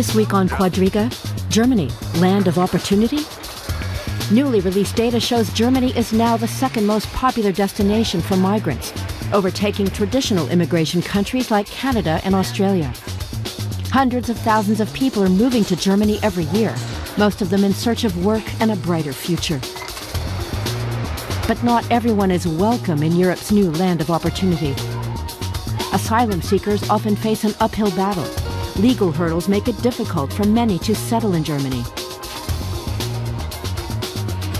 This week on Quadriga, Germany, land of opportunity? Newly released data shows Germany is now the second most popular destination for migrants, overtaking traditional immigration countries like Canada and Australia. Hundreds of thousands of people are moving to Germany every year, most of them in search of work and a brighter future. But not everyone is welcome in Europe's new land of opportunity. Asylum seekers often face an uphill battle. Legal hurdles make it difficult for many to settle in Germany.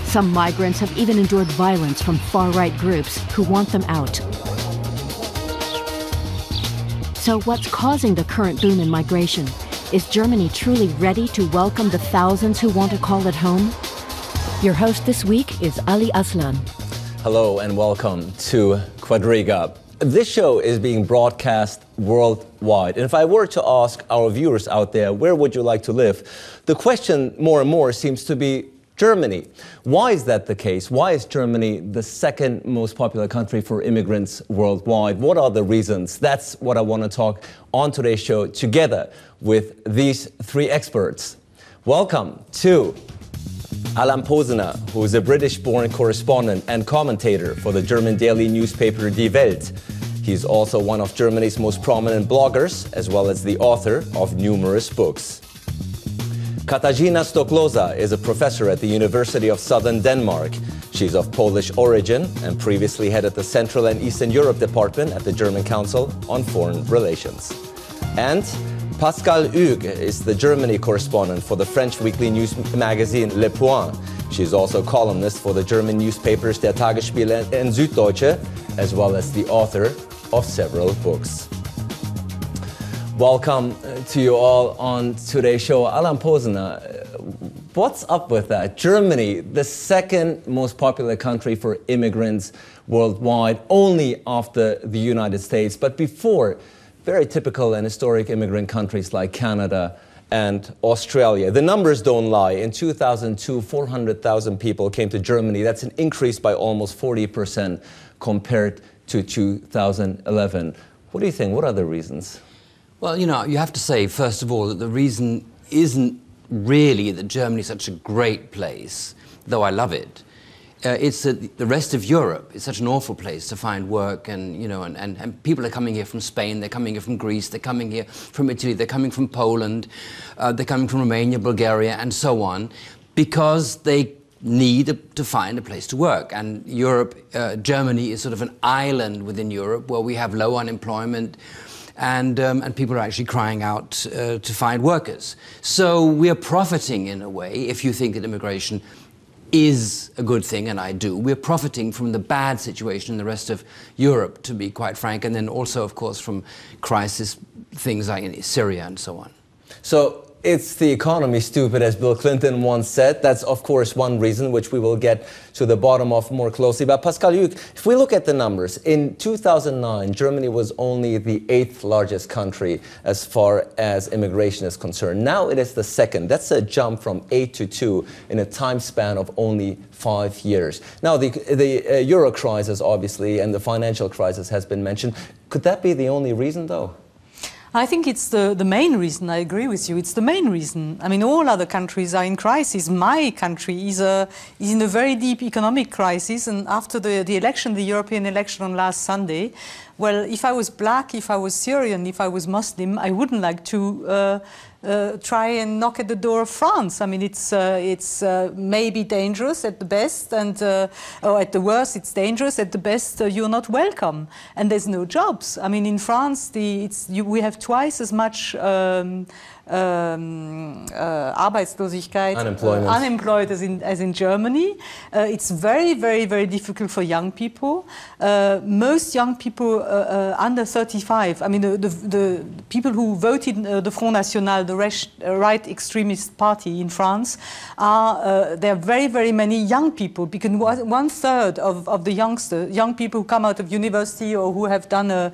Some migrants have even endured violence from far-right groups who want them out. So what's causing the current boom in migration? Is Germany truly ready to welcome the thousands who want to call it home? Your host this week is Ali Aslan. Hello and welcome to Quadriga. This show is being broadcast worldwide. And if I were to ask our viewers out there, where would you like to live? The question more and more seems to be Germany. Why is that the case? Why is Germany the second most popular country for immigrants worldwide? What are the reasons? That's what I want to talk on today's show together with these three experts. Welcome to Alain Posener, who is a British-born correspondent and commentator for the German daily newspaper Die Welt. He's also one of Germany's most prominent bloggers, as well as the author of numerous books. Katarzyna Stoklosa is a professor at the University of Southern Denmark. She's of Polish origin and previously headed the Central and Eastern Europe Department at the German Council on Foreign Relations. And Pascale Hugues is the Germany correspondent for the French weekly news magazine Le Point. She's also columnist for the German newspapers Der Tagesspiegel and Süddeutsche, as well as the author of several books. Welcome to you all on today's show. Alain Posener, what's up with that? Germany, the second most popular country for immigrants worldwide, only after the United States, but before very typical and historic immigrant countries like Canada and Australia. The numbers don't lie. In 2002, 400,000 people came to Germany. That's an increase by almost 40% compared to 2011. What do you think? What are the reasons? Well, you know, you have to say, first of all, that the reason isn't really that Germany is such a great place, though I love it. It's that the rest of Europe is such an awful place to find work, and you know, and people are coming here from Spain, they're coming here from Greece, they're coming here from Italy, they're coming from Poland, they're coming from Romania, Bulgaria, and so on, because they need to find a place to work. And Europe, Germany is sort of an island within Europe where we have low unemployment, and people are actually crying out to find workers. So we are profiting in a way, if you think that immigration is a good thing, and I do. We're profiting from the bad situation in the rest of Europe, to be quite frank, and then also, of course, from crisis things like in Syria and so on. So it's the economy, stupid, as Bill Clinton once said. That's, of course, one reason, which we will get to the bottom of more closely. But Pascale Hugues, if we look at the numbers, in 2009, Germany was only the 8th largest country as far as immigration is concerned. Now it is the second. That's a jump from 8 to 2 in a time span of only 5 years. Now, the euro crisis, obviously, and the financial crisis has been mentioned. Could that be the only reason, though? I think it's the main reason. I agree with you. It's the main reason. I mean, all other countries are in crisis. My country is in a very deep economic crisis. And after the election, the European election on last Sunday, well, if I was black, if I was Syrian, if I was Muslim, I wouldn't like to try and knock at the door of France. I mean, it's maybe dangerous at the best, and or at the worst, it's dangerous. At the best, you're not welcome, and there's no jobs. I mean, in France, we have twice as much Arbeitslosigkeit, unemployed as in Germany. It's very, very, very difficult for young people. Most young people under 35, I mean, the people who voted the Front National, the right extremist party in France, there are very, very many young people, because 1/3 of the young people who come out of university or who have done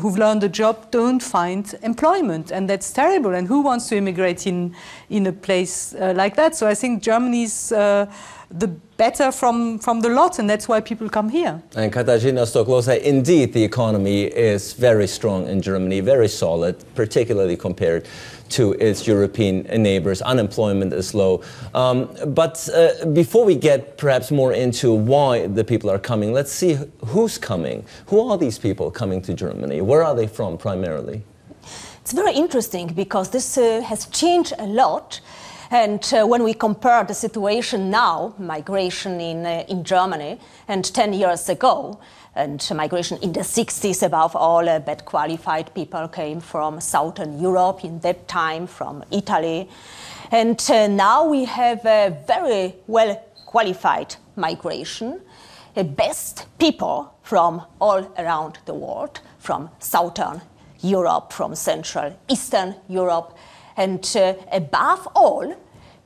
who've learned a job don't find employment, and that's terrible. And who wants to immigrate in a place like that. So I think Germany's the better from the lot, and that's why people come here. And Katarzyna Stoklosa, indeed, the economy is very strong in Germany, very solid, particularly compared to its European neighbors. Unemployment is low. But before we get perhaps more into why the people are coming, let's see who's coming. Who are these people coming to Germany? Where are they from primarily? It's very interesting because this has changed a lot. And when we compare the situation now, migration in Germany, and 10 years ago, and migration in the 60s, above all, bad qualified people came from Southern Europe, in that time from Italy. And now we have a very well qualified migration, best people from all around the world, from Southern Europe, from Central Eastern Europe, and above all,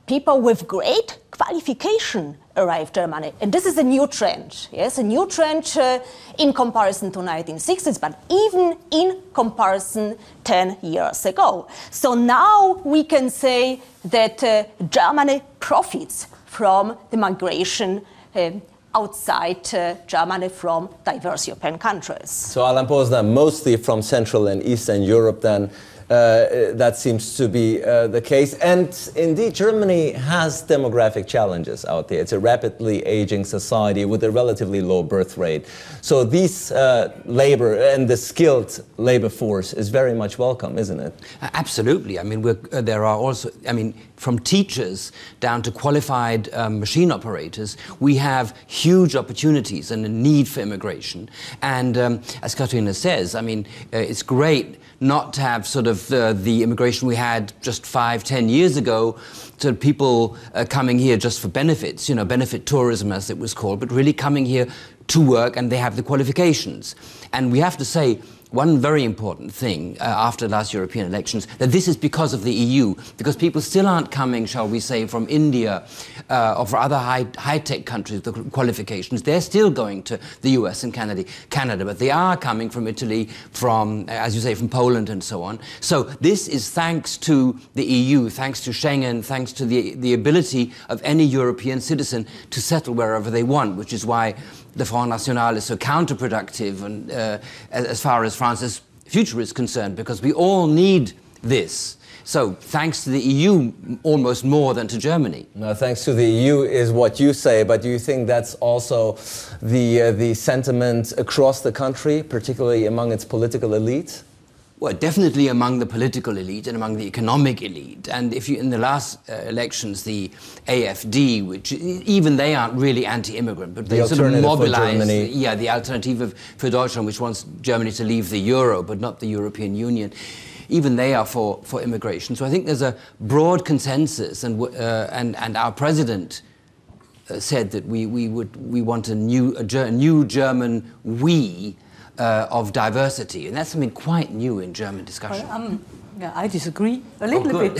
people with great qualification arrive Germany. And this is a new trend, yes, a new trend in comparison to 1960s, but even in comparison 10 years ago. So now we can say that Germany profits from the migration outside Germany from diverse European countries. So Alan Posner, mostly from Central and Eastern Europe then, that seems to be the case. And indeed, Germany has demographic challenges out there. It's a rapidly aging society with a relatively low birth rate. So these labor and the skilled labor force is very much welcome, isn't it? Absolutely. I mean, there are also, I mean, from teachers down to qualified machine operators, we have huge opportunities and a need for immigration. And as Katarzyna says, I mean, it's great not to have sort of the immigration we had just 5-10 years ago, to people coming here just for benefits, you know, benefit tourism as it was called, but really coming here to work and they have the qualifications. And we have to say, one very important thing after last European elections, that this is because of the EU, because people still aren't coming, shall we say, from India or for other high-tech countries, the qualifications. They're still going to the US and Canada, but they are coming from Italy, from, as you say, from Poland and so on. So this is thanks to the EU, thanks to Schengen, thanks to the ability of any European citizen to settle wherever they want, which is why the Front National is so counterproductive and, as far as France's future is concerned, because we all need this. So thanks to the EU, almost more than to Germany. No, thanks to the EU is what you say, but do you think that's also the sentiment across the country, particularly among its political elite? Well, definitely among the political elite and among the economic elite. And if you, in the last elections, the AfD, which even they aren't really anti-immigrant, but they sort of mobilized, the Alternative for Deutschland, which wants Germany to leave the euro, but not the European Union. Even they are for immigration. So I think there's a broad consensus, and our president said that we want a new German we. Of diversity, and that's something quite new in German discussion. Yeah, I disagree a little bit,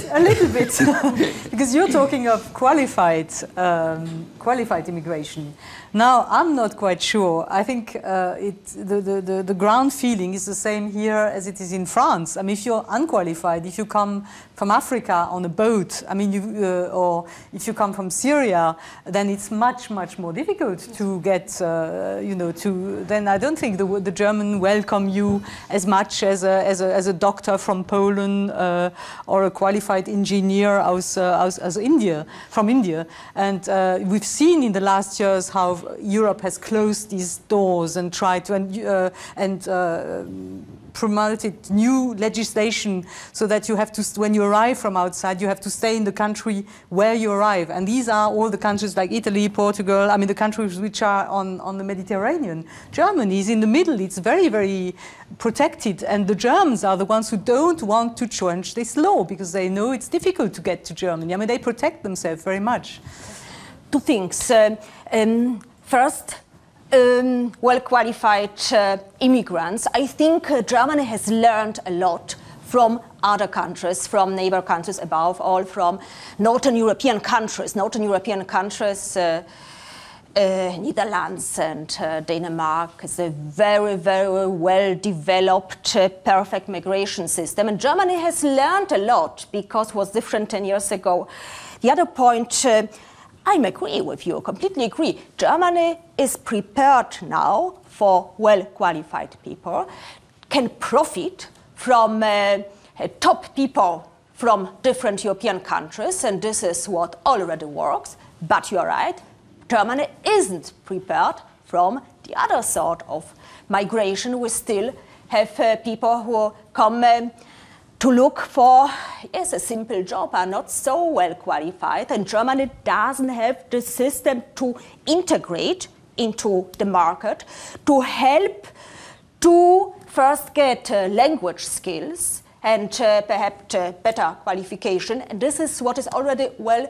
because you're talking of qualified immigration. Now, I'm not quite sure. I think the ground feeling is the same here as it is in France. I mean, if you're unqualified, if you come from Africa on a boat, I mean, or if you come from Syria, then it's much more difficult to get, then I don't think the German welcome you as much as a doctor from Poland or a qualified engineer from India. And we've seen in the last years how Europe has closed these doors and tried to promoted new legislation so that you have to, when you arrive from outside, you have to stay in the country where you arrive. And these are all the countries like Italy, Portugal, I mean the countries which are on the Mediterranean. Germany is in the middle, it's very protected, and the Germans are the ones who don't want to change this law because they know it's difficult to get to Germany. I mean, they protect themselves very much. Two things. First, well-qualified immigrants. I think Germany has learned a lot from other countries, from neighbor countries, above all from Northern European countries. Northern European countries Netherlands and Denmark is a very, very well-developed, perfect migration system. And Germany has learned a lot because it was different 10 years ago. The other point, I agree with you, completely agree. Germany is prepared now for well-qualified people, can profit from top people from different European countries, and this is what already works. But you're right, Germany isn't prepared from the other sort of migration. We still have people who come to look for, yes, a simple job, are not so well qualified, and Germany doesn't have the system to integrate into the market, to help to first get language skills and perhaps better qualification. And this is what is already well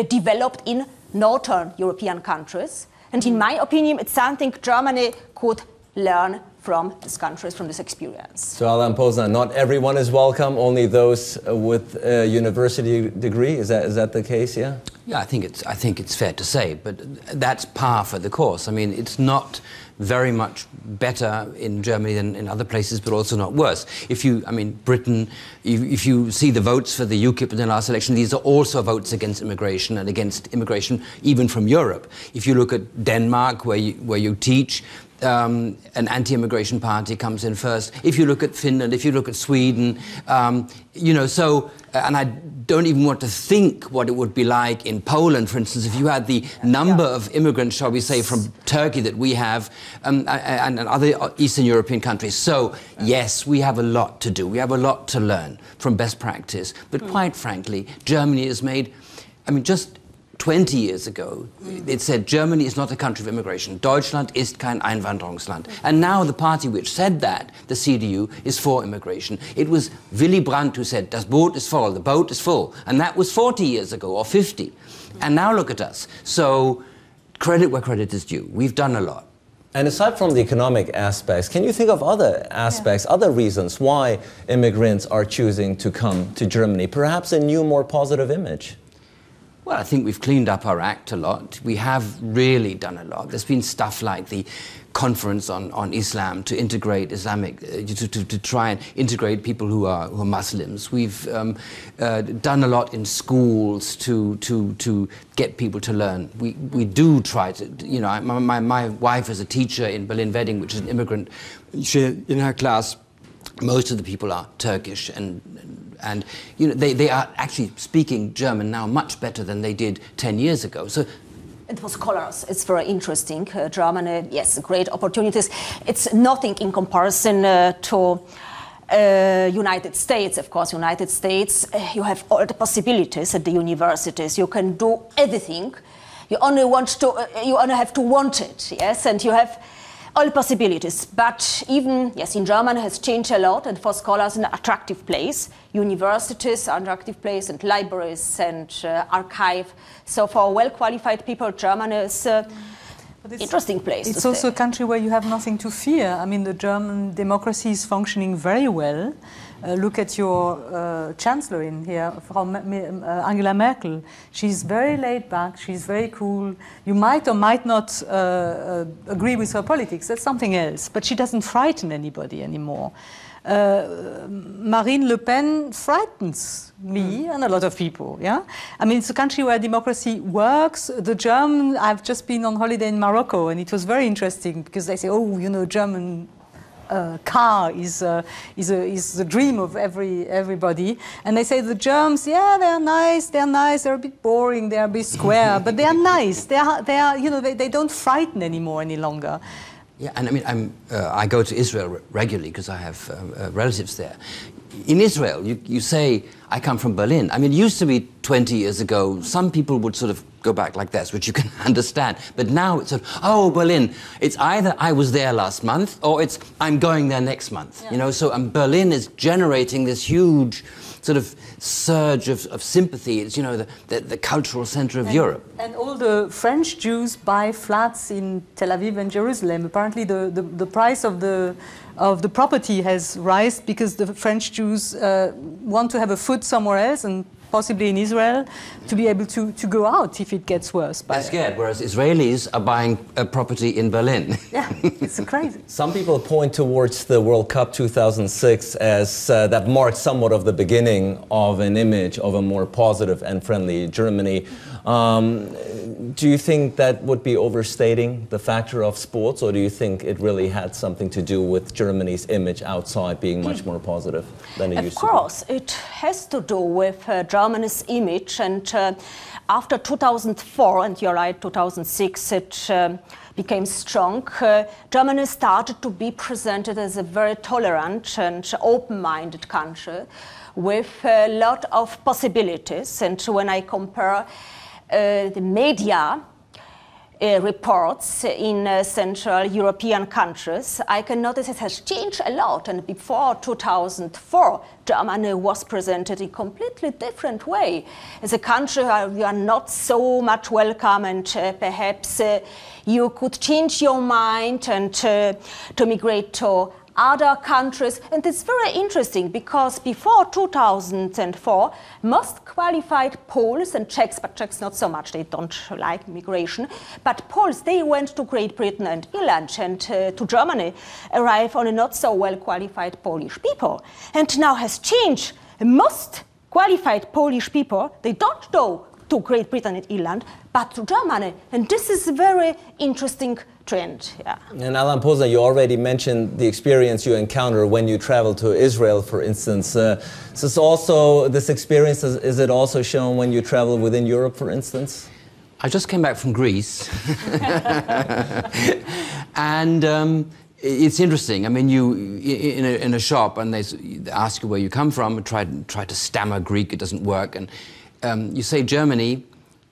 developed in Northern European countries. And in my opinion, it's something Germany could learn from these countries, from this experience. So Alan Posner, not everyone is welcome, only those with a university degree. Is that the case? Yeah. Yeah, I think it's fair to say, but that's par for the course. I mean, it's not very much better in Germany than in other places, but also not worse. Britain, if you see the votes for the UKIP in the last election, these are also votes against immigration and against immigration even from Europe. If you look at Denmark, where you teach, an anti-immigration party comes in first. If you look at Finland, if you look at Sweden, and I don't even want to think what it would be like in Poland, for instance, if you had the number of immigrants, shall we say, from Turkey that we have, and other Eastern European countries. So, yes, we have a lot to do. We have a lot to learn from best practice. But quite frankly, Germany has made, just 20 years ago, it said Germany is not a country of immigration. Deutschland ist kein Einwanderungsland. And now the party which said that, the CDU, is for immigration. It was Willy Brandt who said, das Boot ist voll, the boat is full. And that was 40 years ago, or 50. And now look at us. So credit where credit is due. We've done a lot. And aside from the economic aspects, can you think of other aspects, other reasons why immigrants are choosing to come to Germany? Perhaps a new, more positive image? Well, I think we've cleaned up our act a lot. We have really done a lot. There's been stuff like the conference on Islam to integrate Islamic, to try and integrate people who are Muslims. We've done a lot in schools to get people to learn. We do try to, my wife is a teacher in Berlin-Wedding, which is an immigrant. In her class, most of the people are Turkish, and they are actually speaking German now much better than they did 10 years ago. So, and for scholars, it's very interesting. Germany, yes, great opportunities. It's nothing in comparison to United States. Of course, United States, you have all the possibilities at the universities. You can do everything. You only have to want it, yes, and you have all possibilities. But even, yes, in Germany has changed a lot, and for scholars an attractive place. Universities are an attractive place, and libraries and archive. So for well-qualified people, Germany is interesting place. It's also a country where you have nothing to fear. I mean, the German democracy is functioning very well. Look at your chancellor in here, Angela Merkel. She's very laid back, she's very cool. You might or might not agree with her politics, that's something else. But she doesn't frighten anybody anymore. Marine Le Pen frightens me and a lot of people, yeah? I mean, it's a country where democracy works. The German, I've just been on holiday in Morocco, and it was very interesting because they say, oh, German car is the dream of everybody, and they say the Germans, yeah, they're nice, they're a bit boring, they're a bit square, but they are nice. They are, they don't frighten anymore any longer. Yeah, and I mean, I go to Israel regularly because I have relatives there. In Israel, you say, I come from Berlin. I mean, it used to be 20 years ago, some people would sort of go back like this, which you can understand. But now it's sort of, oh, Berlin. It's either I was there last month or it's I'm going there next month. Yeah. So Berlin is generating this huge sort of surge of sympathy. It's, the cultural center of Europe. And all the French Jews buy flats in Tel Aviv and Jerusalem. Apparently the price of the property has risen because the French Jews want to have a foot somewhere else, and possibly in Israel, to be able to go out if it gets worse. They're scared, whereas Israelis are buying a property in Berlin. Yeah, it's crazy. Some people point towards the World Cup 2006 as that marked somewhat of the beginning of an image of a more positive and friendly Germany. Do you think that would be overstating the factor of sports, or do you think it really had something to do with Germany's image outside being much more positive than it used to be? Of course, it has to do with Germany's image, and after 2004, and you're right, 2006, it became strong. Germany started to be presented as a very tolerant and open-minded country with a lot of possibilities. And when I compare the media reports in Central European countries, I can notice it has changed a lot. And before 2004, Germany was presented in a completely different way. As a country where you are not so much welcome, and perhaps you could change your mind and to migrate to other countries. And it's very interesting because before 2004, most qualified Poles and Czechs, but Czechs not so much, they don't like migration, but Poles, they went to Great Britain and Ireland, and to Germany arrive only not so well qualified Polish people. And now has changed. Most qualified Polish people, they don't go to Great Britain and Ireland, but to Germany. And this is a very interesting trend. Yeah. And Alain Posner, you already mentioned the experience you encounter when you travel to Israel, for instance. This experience, is it also shown when you travel within Europe, for instance? I just came back from Greece. And it's interesting. I mean, you in a shop, and they ask you where you come from, and try to stammer Greek, it doesn't work. And you say Germany,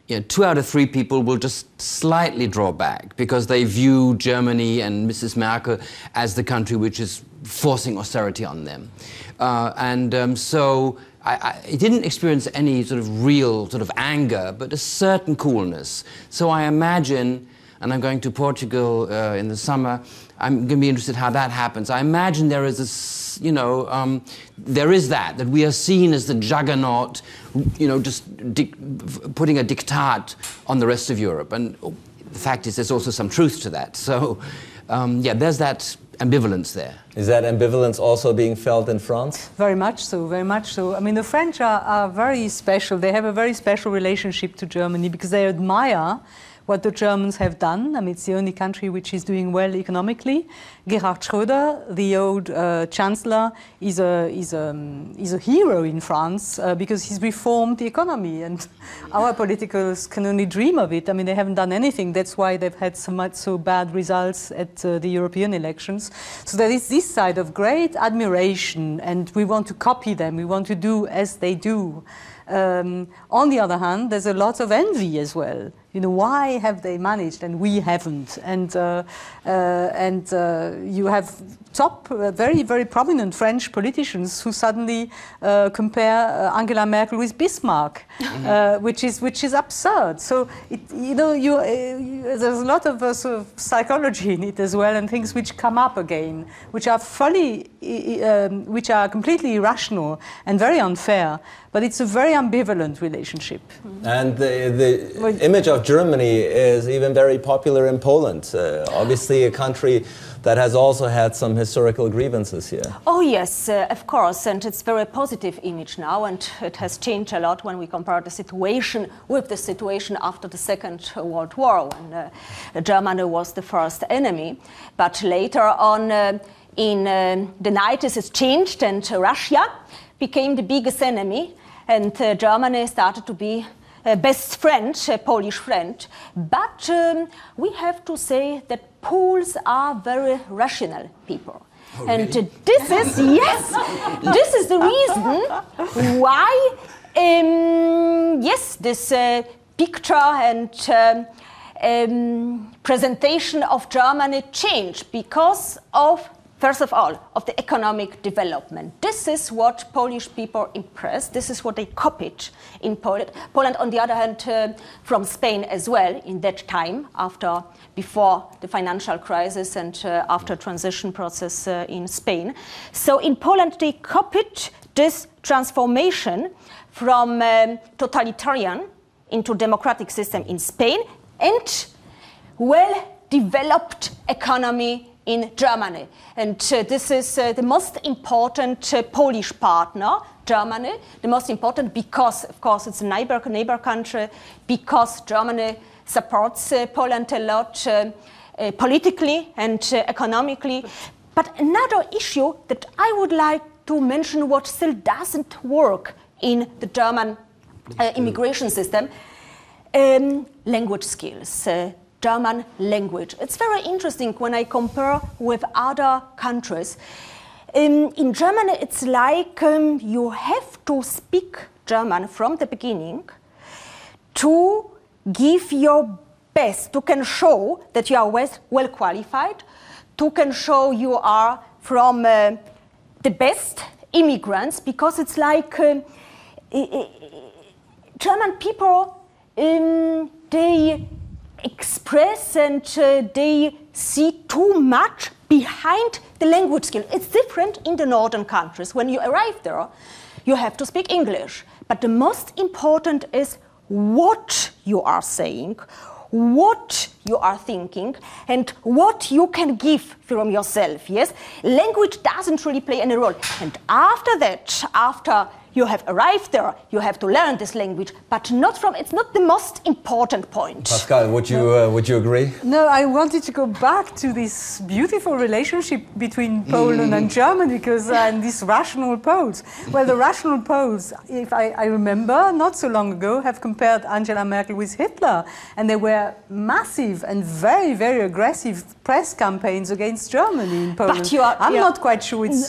2 out of 3 people will just slightly draw back because they view Germany and Mrs. Merkel as the country which is forcing austerity on them. So I didn't experience any sort of real sort of anger, but a certain coolness. So I imagine, and I'm going to Portugal in the summer, I'm going to be interested how that happens. I imagine there is this, there is that we are seen as the juggernaut, just putting a diktat on the rest of Europe. And the fact is, there's also some truth to that. So, there's that ambivalence there. Is that ambivalence also being felt in France? Very much so, very much so. I mean, the French are very special. They have a very special relationship to Germany because they admire what the Germans have done. I mean, it's the only country which is doing well economically. Gerhard Schröder, the old chancellor, is a hero in France because he's reformed the economy, and our politicals can only dream of it. I mean, they haven't done anything. That's why they've had so bad results at the European elections. So there is this side of great admiration, and we want to copy them. We want to do as they do. On the other hand, there's a lot of envy as well. Why have they managed and we haven't? And you have top, very, very prominent French politicians who suddenly compare Angela Merkel with Bismarck, which is absurd. So there's a lot of sort of psychology in it as well, and things which come up again, which are which are completely irrational and very unfair. But it's a very ambivalent relationship. And the image of Germany is even very popular in Poland. Obviously a country that has also had some historical grievances here. Oh yes, of course, and it's a very positive image now, and it has changed a lot when we compare the situation with the situation after the Second World War, when Germany was the first enemy. But later on in the 90s it changed, and Russia became the biggest enemy, and Germany started to be a best friend, a Polish friend. But we have to say that Poles are very rational people. Oh, really? And this is, yes, this is the reason why, this picture and presentation of Germany changed because of first of all, of the economic development. This is what Polish people impressed. This is what they copied in Poland. Poland, on the other hand, from Spain as well in that time, before the financial crisis and after transition process in Spain. So in Poland, they copied this transformation from totalitarian into democratic system in Spain and well-developed economy in Germany. And this is the most important Polish partner, Germany, the most important because, of course, it's a neighbor country, because Germany supports Poland a lot politically and economically. But another issue that I would like to mention, what still doesn't work in the German immigration system, language skills. German language. It's very interesting when I compare with other countries. In Germany, it's like you have to speak German from the beginning to give your best, to can show that you are well qualified, to can show you are from the best immigrants, because it's like German people, they express and they see too much behind the language skill. It's different in the northern countries. When you arrive there, you have to speak English. But the most important is what you are saying, what you are thinking, and what you can give from yourself, yes? Language doesn't really play any role. And after that, after you have arrived there, you have to learn this language, but it's not the most important point. Pascal, would you agree? No, I wanted to go back to this beautiful relationship between Poland and Germany, because these rational Poles. Well, the rational Poles, if I remember, not so long ago, have compared Angela Merkel with Hitler, and there were massive and very, very aggressive press campaigns against Germany in Poland. But I'm not quite sure it's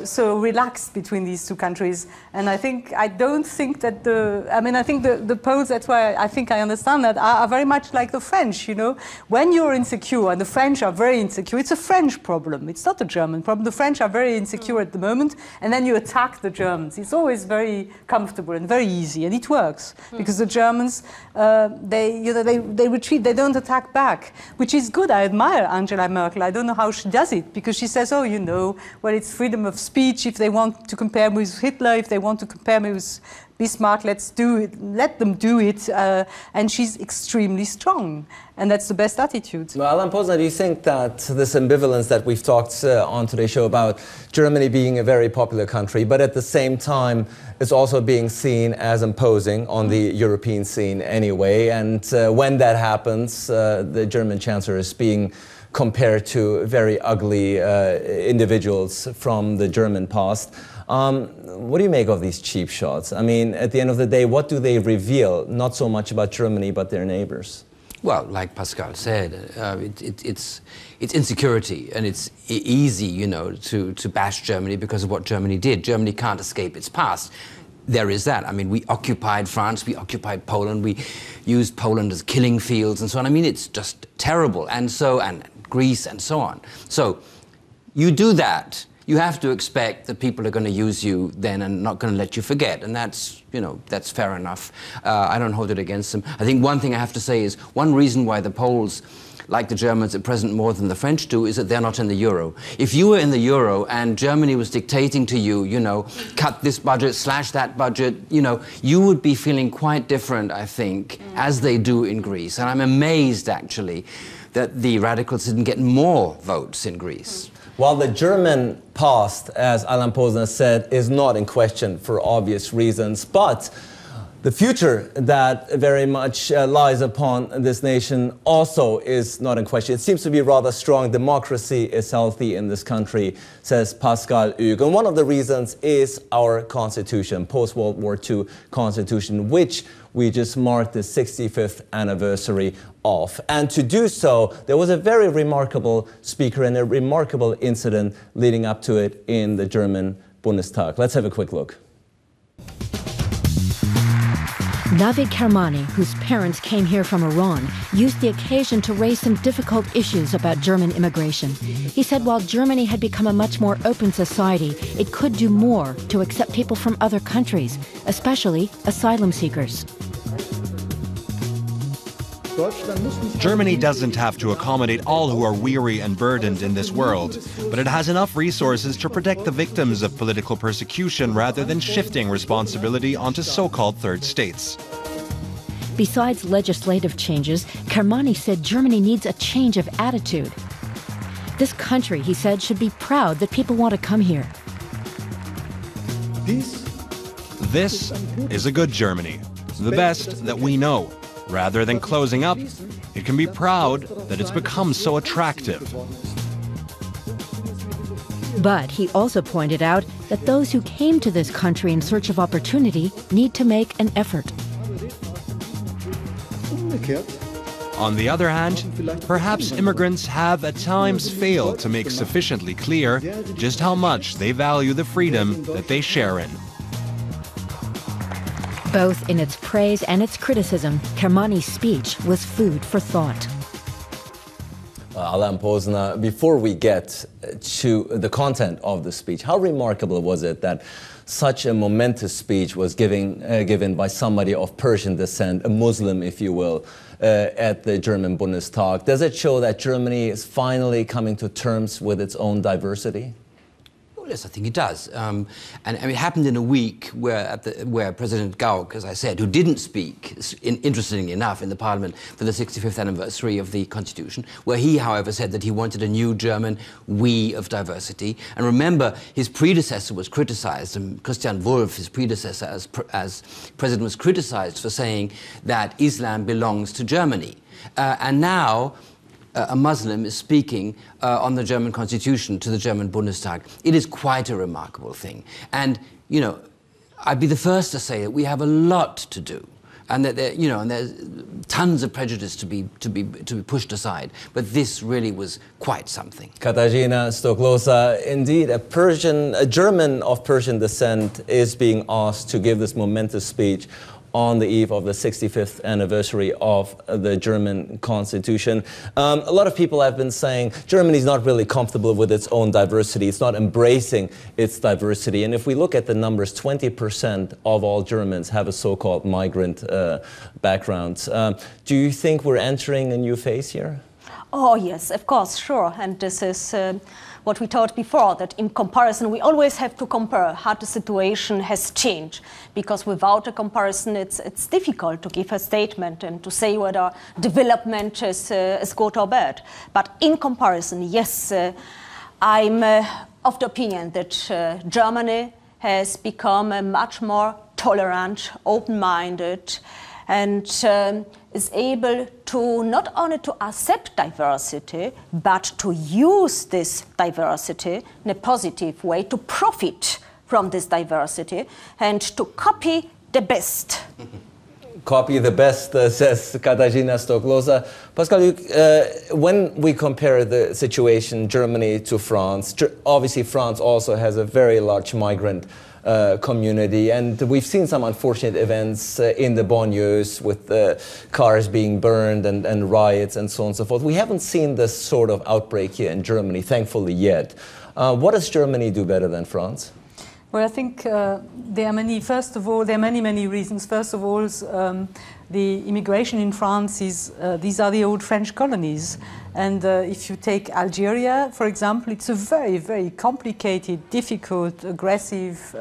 so relaxed between these two countries, and I don't think that I think the Poles, that's why I think I understand that, are very much like the French, you know. When you're insecure, and the French are very insecure, it's a French problem, it's not a German problem. The French are very insecure at the moment, and then you attack the Germans. It's always very comfortable and very easy, and it works, because the Germans, they retreat, they don't attack back, which is good. I admire Angela Merkel. I don't know how she does it, because she says, oh, you know, well, it's freedom of speech. If they want to compare me with Hitler, if they want to compare me with Bismarck, let's do it. Let them do it. And she's extremely strong, and that's the best attitude. Well, Alan Posner, do you think that this ambivalence that we've talked on today's show about Germany being a very popular country, but at the same time it's also being seen as imposing on the European scene anyway, and when that happens, the German Chancellor is being compared to very ugly individuals from the German past. What do you make of these cheap shots? I mean, at the end of the day, what do they reveal? Not so much about Germany, but their neighbors. Well, like Pascal said, it's insecurity, and it's easy, you know, to bash Germany because of what Germany did. Germany can't escape its past. There is that. I mean, we occupied France, we occupied Poland, we used Poland as killing fields and so on. I mean, it's just terrible. And Greece and so on. So you do that, you have to expect that people are going to use you then and not going to let you forget. And that's, you know, that's fair enough. I don't hold it against them. I think one thing I have to say is one reason why the Poles like the Germans at present more than the French do is that they're not in the euro. If you were in the euro and Germany was dictating to you, you know, cut this budget, slash that budget, you know, you would be feeling quite different, I think, as they do in Greece. And I'm amazed, actually, that the radicals didn't get more votes in Greece. While the German past, as Alan Posner said, is not in question for obvious reasons, but the future that very much lies upon this nation also is not in question. It seems to be rather strong. Democracy is healthy in this country, says Pascal Hugues. And one of the reasons is our constitution, post-World War II constitution, which we just marked the 65th anniversary of. And to do so, there was a very remarkable speaker and a remarkable incident leading up to it in the German Bundestag. Let's have a quick look. Navid Kermani, whose parents came here from Iran, used the occasion to raise some difficult issues about German immigration. He said while Germany had become a much more open society, it could do more to accept people from other countries, especially asylum seekers. Germany doesn't have to accommodate all who are weary and burdened in this world, but it has enough resources to protect the victims of political persecution rather than shifting responsibility onto so-called third states. Besides legislative changes, Kermani said Germany needs a change of attitude. This country, he said, should be proud that people want to come here. This is a good Germany, the best that we know. Rather than closing up, it can be proud that it's become so attractive. But he also pointed out that those who came to this country in search of opportunity need to make an effort. On the other hand, perhaps immigrants have at times failed to make sufficiently clear just how much they value the freedom that they share in. Both in its praise and its criticism, Kermani's speech was food for thought. Alain Posner, before we get to the content of the speech, how remarkable was it that such a momentous speech was given by somebody of Persian descent, a Muslim, if you will, at the German Bundestag? Does it show that Germany is finally coming to terms with its own diversity? Yes, I think it does. And it happened in a week where President Gauck, as I said, who didn't speak, interestingly enough, in the Parliament for the 65th anniversary of the Constitution, where he, however, said that he wanted a new German we of diversity. And remember, his predecessor was criticized, and Christian Wulff, his predecessor as president, was criticized for saying that Islam belongs to Germany. And now a Muslim is speaking on the German Constitution to the German Bundestag. It is quite a remarkable thing. And, you know, I'd be the first to say that we have a lot to do. And that there, you know, and there's tons of prejudice to be pushed aside. But this really was quite something. Katarzyna Stoklosa, indeed, a German of Persian descent is being asked to give this momentous speech on the eve of the 65th anniversary of the German Constitution. A lot of people have been saying Germany's not really comfortable with its own diversity. It's not embracing its diversity. And if we look at the numbers, 20% of all Germans have a so-called migrant background. Do you think we're entering a new phase here? Oh, yes, of course, sure. And this is what we thought before, that in comparison, we always have to compare how the situation has changed, because without a comparison, it's difficult to give a statement and to say whether development is good or bad. But in comparison, yes, I'm of the opinion that Germany has become a much more tolerant, open-minded, and is able to not only to accept diversity, but to use this diversity in a positive way, to profit from this diversity, and to copy the best. Copy the best, says Katarzyna Stoklosa. Pascal, when we compare the situation Germany to France, obviously France also has a very large migrant community, and we've seen some unfortunate events in the banlieues with cars being burned and riots and so on and so forth. We haven't seen this sort of outbreak here in Germany, thankfully, yet. What does Germany do better than France? Well, I think there are many reasons. First of all, the immigration in France is, these are the old French colonies. And if you take Algeria, for example, it's a very, very complicated, difficult, aggressive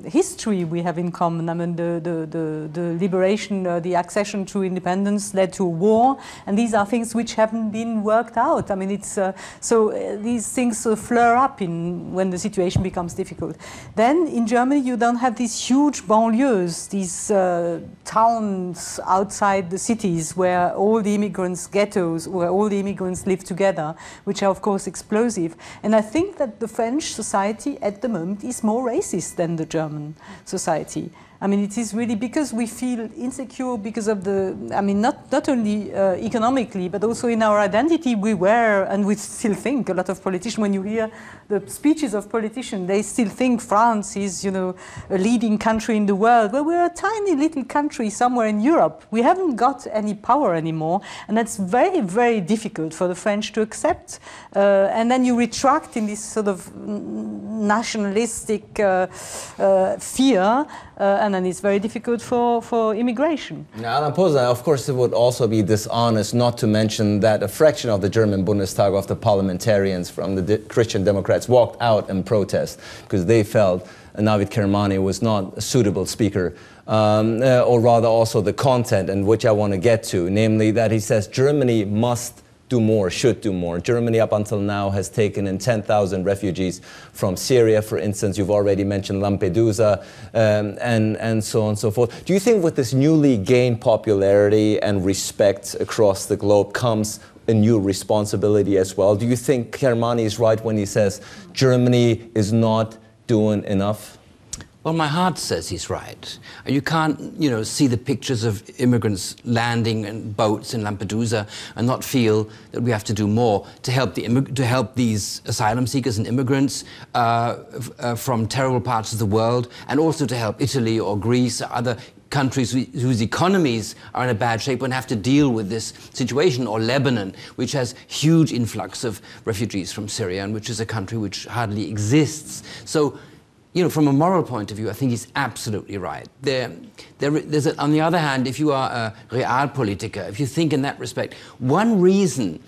history we have in common. I mean, the liberation, the accession to independence led to a war, and these are things which haven't been worked out. I mean, it's so these things flare up when the situation becomes difficult. Then in Germany, you don't have these huge banlieues, these towns outside the cities where all the immigrants, ghettos, where all the immigrants live together, which are of course explosive. And I think that the French society at the moment is more racist than the German society. I mean, it is really because we feel insecure because of the, I mean, not only economically, but also in our identity. We were, and we still think, a lot of politicians, when you hear the speeches of politicians, they still think France is, you know, a leading country in the world. Well, we're a tiny little country somewhere in Europe. We haven't got any power anymore, and that's very, very difficult for the French to accept. And then you retract in this sort of nationalistic fear, and then it's very difficult for immigration. Now, Alan Posner, of course, it would also be dishonest not to mention that a fraction of the German Bundestag, of the parliamentarians from the Christian Democrats, walked out in protest because they felt Navid Kermani was not a suitable speaker, or rather also the content, and which I want to get to, namely that he says Germany must do more, should do more. Germany up until now has taken in 10,000 refugees from Syria, for instance. You've already mentioned Lampedusa, and so on and so forth. Do you think with this newly gained popularity and respect across the globe comes a new responsibility as well? Do you think Kermani is right when he says Germany is not doing enough? Well, my heart says he's right. You can't, you know, see the pictures of immigrants landing in boats in Lampedusa and not feel that we have to do more to help these asylum seekers and immigrants from terrible parts of the world, and also to help Italy or Greece or other countries whose economies are in a bad shape and have to deal with this situation, or Lebanon, which has huge influx of refugees from Syria, and which is a country which hardly exists. So, you know, from a moral point of view, I think he's absolutely right. On the other hand, if you are a realpolitiker, if you think in that respect, one reason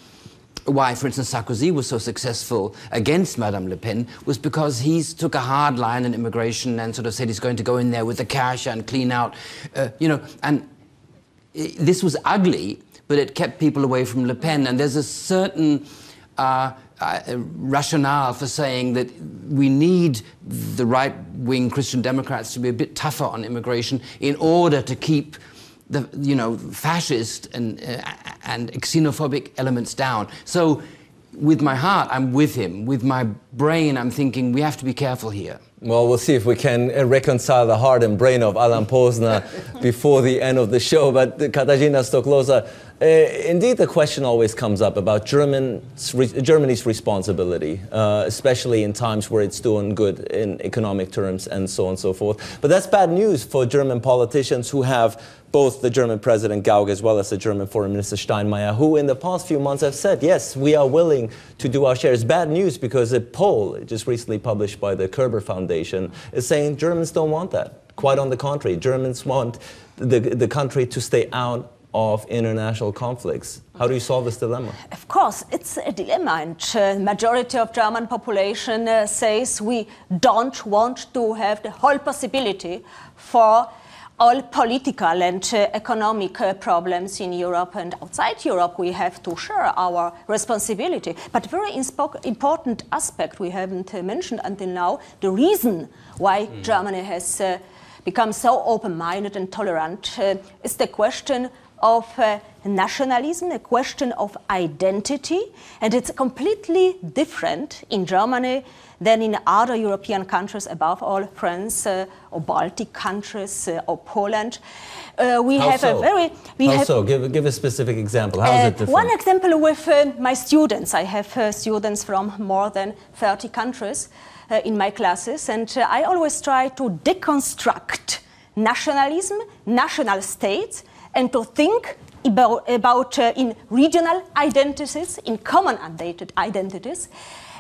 why, for instance, Sarkozy was so successful against Madame Le Pen was because he took a hard line on immigration and sort of said he's going to go in there with the cash and clean out, you know, and this was ugly, but it kept people away from Le Pen. And there's a certain rationale for saying that we need the right-wing Christian Democrats to be a bit tougher on immigration in order to keep the, you know, fascist and xenophobic elements down. So with my heart, I'm with him. With my brain, I'm thinking we have to be careful here. Well, we'll see if we can reconcile the heart and brain of Alan Posner before the end of the show. But Katarzyna Stoklosa, indeed the question always comes up about Germany's responsibility, especially in times where it's doing good in economic terms and so on and so forth. But that's bad news for German politicians who have both the German President Gauck as well as the German Foreign Minister Steinmeier, who in the past few months have said, yes, we are willing to do our share. It's bad news because a poll just recently published by the Kerber Foundation is saying Germans don't want that. Quite on the contrary, Germans want the country to stay out of international conflicts. How do you solve this dilemma? Of course, it's a dilemma, and the majority of German population says we don't want to have the whole possibility for all political and economic problems in Europe and outside Europe. We have to share our responsibility. But very important aspect we haven't mentioned until now, the reason why Germany has become so open-minded and tolerant is the question of nationalism, a question of identity, and it's completely different in Germany than in other European countries, above all France or Baltic countries or Poland. We How have so? a very... How so? Give a specific example. How is it different? One example with my students. I have students from more than 30 countries in my classes, and I always try to deconstruct nationalism, national states, and to think about in regional identities, in common identities.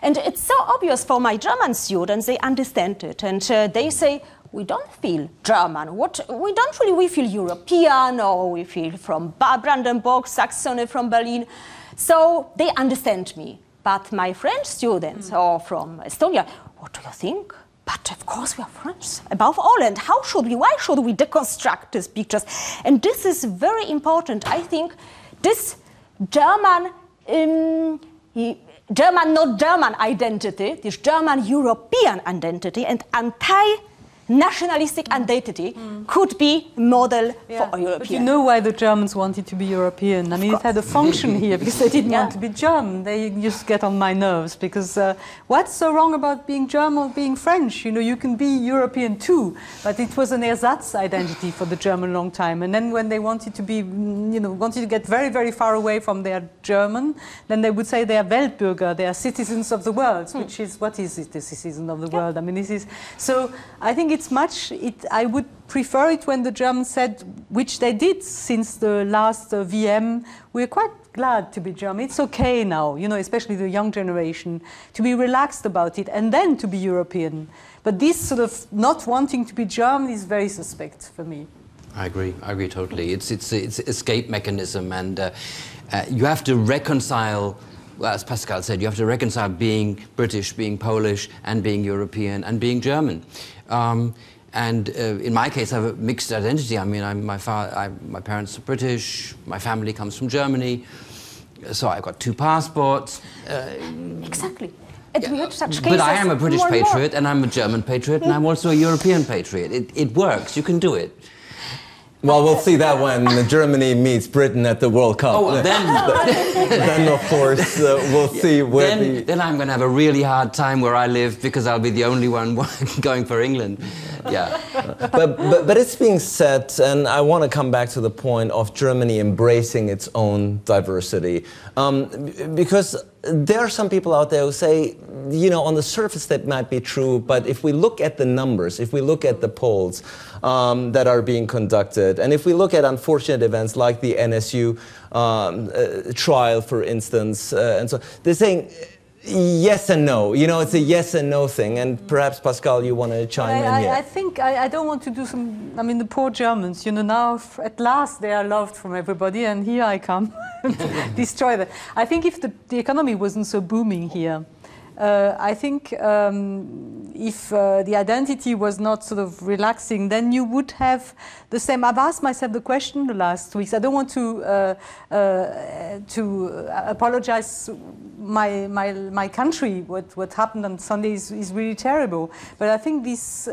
And it's so obvious for my German students, they understand it. And they say, we don't feel German. We feel European, or we feel from Brandenburg, Saxony, from Berlin. So they understand me. But my French students, or from Estonia, what do you think? But of course we are French, above all, and why should we deconstruct these pictures? And this is very important. I think this German, not German identity, this German European identity and anti-nationalism nationalistic identity could be model for European. But you know why the Germans wanted to be European. I mean, it had a function here because they didn't want to be German. They just get on my nerves because what's so wrong about being German or being French? You know, you can be European too, but it was an ersatz identity for the German long time. And then when they wanted to be, you know, wanted to get very, very far away from their German, then they would say they are Weltbürger, they are citizens of the world, which is, what is it, the citizen of the world? I mean, this is, so I think it's much, I would prefer it when the Germans said, which they did since the last VM, we're quite glad to be German. It's okay now, you know, especially the young generation, to be relaxed about it and then to be European. But this sort of not wanting to be German is very suspect for me. I agree totally. It's escape mechanism, and you have to reconcile, well, as Pascal said, you have to reconcile being British, being Polish, and being European, and being German. And in my case, I have a mixed identity. I mean, my parents are British, my family comes from Germany, so I've got 2 passports. Exactly. And we have such cases. But I am a British patriot, and I'm a German patriot, and I'm also a European patriot. It works. You can do it. Well, we'll see that when Germany meets Britain at the World Cup. Oh, then of course, we'll see where Then I'm going to have a really hard time where I live because I'll be the only one going for England. Yeah. But it's being said, and I want to come back to the point of Germany embracing its own diversity. Because there are some people out there who say, you know, on the surface that might be true, but if we look at the numbers, if we look at the polls that are being conducted, and if we look at unfortunate events like the NSU trial, for instance, and so they're saying yes and no. You know, it's a yes and no thing. And perhaps, Pascal, you want to chime in here. I think I don't want to do some, I mean, the poor Germans, you know, now at last they are loved from everybody, and here I come destroy that. I think if the economy wasn't so booming here, I think if the identity was not sort of relaxing, then you would have the same. I've asked myself the question the last weeks. I don't want to apologize my country. What happened on Sunday is really terrible. But I think this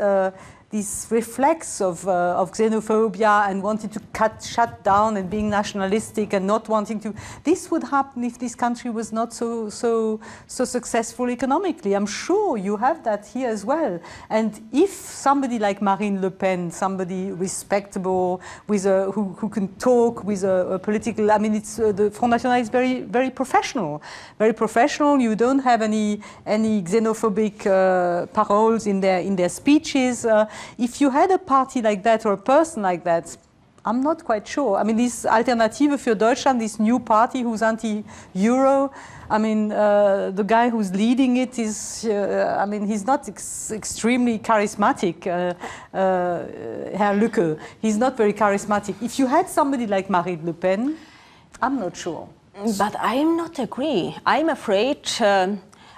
reflex of xenophobia and wanting to shut down and being nationalistic and not wanting to, this would happen if this country was not so successful economically. I'm sure you have that here as well. And if somebody like Marine Le Pen, somebody respectable with who can talk with a political, I mean, it's the Front National is very, very professional. Very professional. You don't have any xenophobic paroles in their speeches. If you had a party like that or a person like that, I'm not quite sure. I mean, this Alternative für Deutschland, this new party who's anti-Euro, I mean, the guy who's leading it is, I mean, he's not extremely charismatic, Herr Lücke. He's not very charismatic. If you had somebody like Marine Le Pen, I'm not sure. But I'm not agree. I'm afraid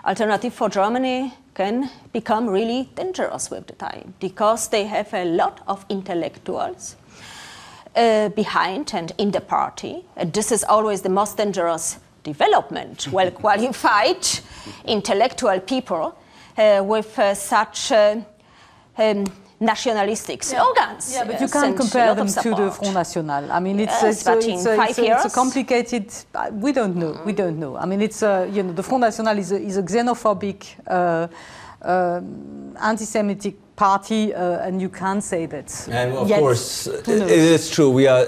Alternative for Germany can become really dangerous with the time because they have a lot of intellectuals behind and in the party. And this is always the most dangerous development, well-qualified intellectual people with such nationalistic slogans. Yeah, but you can't compare them to the Front National. I mean, it's a complicated. We don't know. We don't know. I mean, it's you know, the Front National is a xenophobic, anti-Semitic party, and you can't say that. And of course, it is true. We are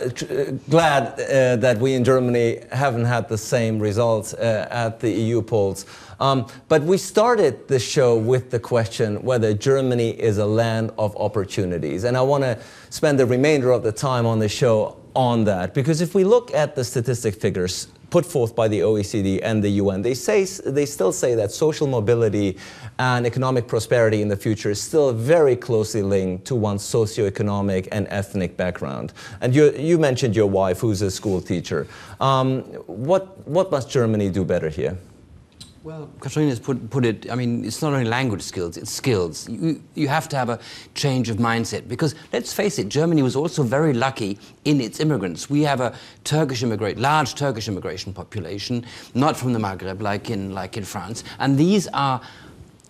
glad that we in Germany haven't had the same results at the EU polls. But we started the show with the question whether Germany is a land of opportunities. And I want to spend the remainder of the time on the show on that. Because if we look at the statistic figures put forth by the OECD and the UN, they still say that social mobility and economic prosperity in the future is still very closely linked to one's socioeconomic and ethnic background. And you mentioned your wife, who's a school teacher. What must Germany do better here? Well, Katrina's put it, I mean, it's not only language skills, it's skills. You have to have a change of mindset because, let's face it, Germany was also very lucky in its immigrants. We have a large Turkish immigration population, not from the Maghreb like in France. And these are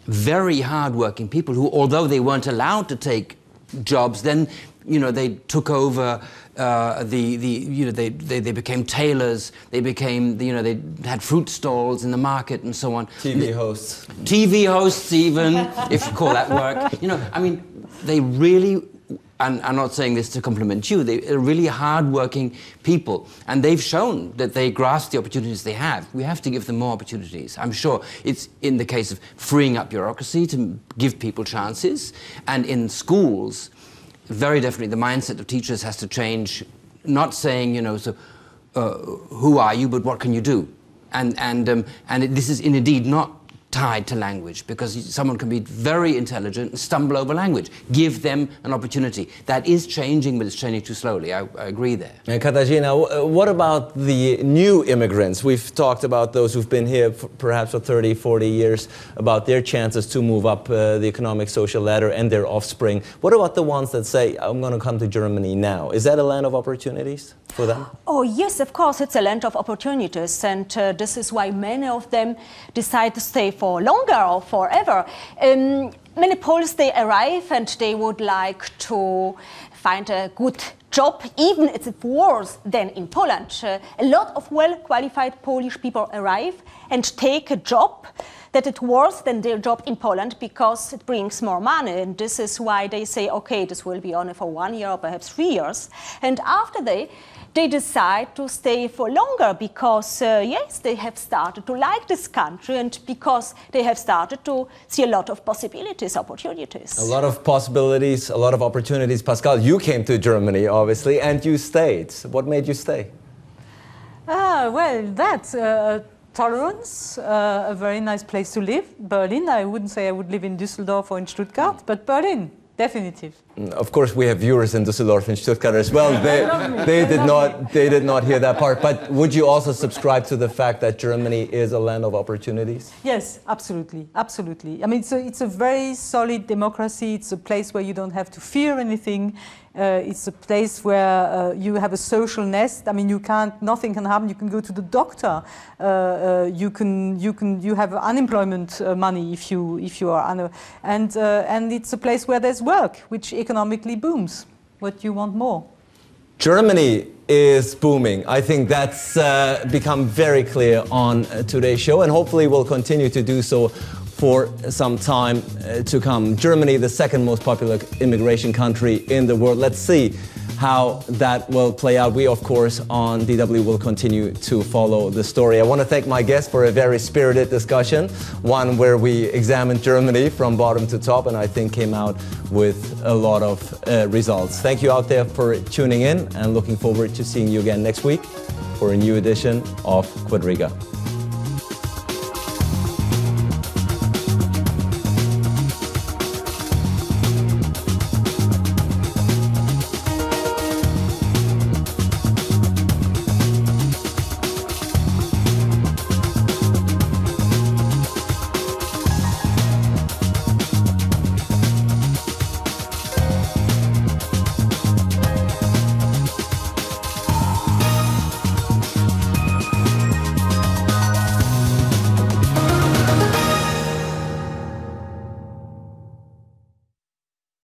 very hard-working people who, although they weren't allowed to take jobs. Then, you know, they took over they became tailors. They became, you know, they had fruit stalls in the market and so on. TV hosts. TV hosts, even if you call that work. You know, I mean, they really. And I'm not saying this to compliment you, they're really hard-working people. And they've shown that they grasp the opportunities they have. We have to give them more opportunities. I'm sure it's in the case of freeing up bureaucracy to give people chances. And in schools, very definitely the mindset of teachers has to change, not saying, you know, so who are you, but what can you do? And this is indeed not tied to language, because someone can be very intelligent and stumble over language. Give them an opportunity. That is changing, but it's changing too slowly. I agree there. And Katarzyna, what about the new immigrants? We've talked about those who've been here perhaps for 30, 40 years, about their chances to move up the economic social ladder and their offspring. What about the ones that say, I'm going to come to Germany now? Is that a land of opportunities for them? Oh, yes, of course, it's a land of opportunities. And this is why many of them decide to stay for longer or forever. Many Poles, they arrive and they would like to find a good job, even if it's worse than in Poland. A lot of well-qualified Polish people arrive and take a job that it's worse than their job in Poland because it brings more money. And this is why they say, okay, this will be only for 1 year or perhaps 3 years. And after they decide to stay for longer because, yes, they have started to like this country and because they have started to see a lot of possibilities, opportunities. A lot of possibilities, a lot of opportunities. Pascal, you came to Germany, obviously, and you stayed. What made you stay? Well, that's tolerance, a very nice place to live. Berlin, I wouldn't say I would live in Düsseldorf or in Stuttgart, but Berlin. Definitive. Of course, we have viewers in Düsseldorf and Stuttgart as well. They did not hear that part. But would you also subscribe to the fact that Germany is a land of opportunities? Yes, absolutely, absolutely. I mean, it's a very solid democracy. It's a place where you don't have to fear anything. It's a place where you have a social nest. I mean, nothing can happen. You can go to the doctor. You have unemployment money if you are and it's a place where there's work, which economically booms. What do you want more? Germany is booming. I think that's become very clear on today's show, and hopefully will continue to do so for some time to come. Germany, the second most popular immigration country in the world. Let's see how that will play out. We, of course, on DW will continue to follow the story. I want to thank my guests for a very spirited discussion, one where we examined Germany from bottom to top, and I think came out with a lot of results. Thank you out there for tuning in, and looking forward to seeing you again next week for a new edition of Quadriga.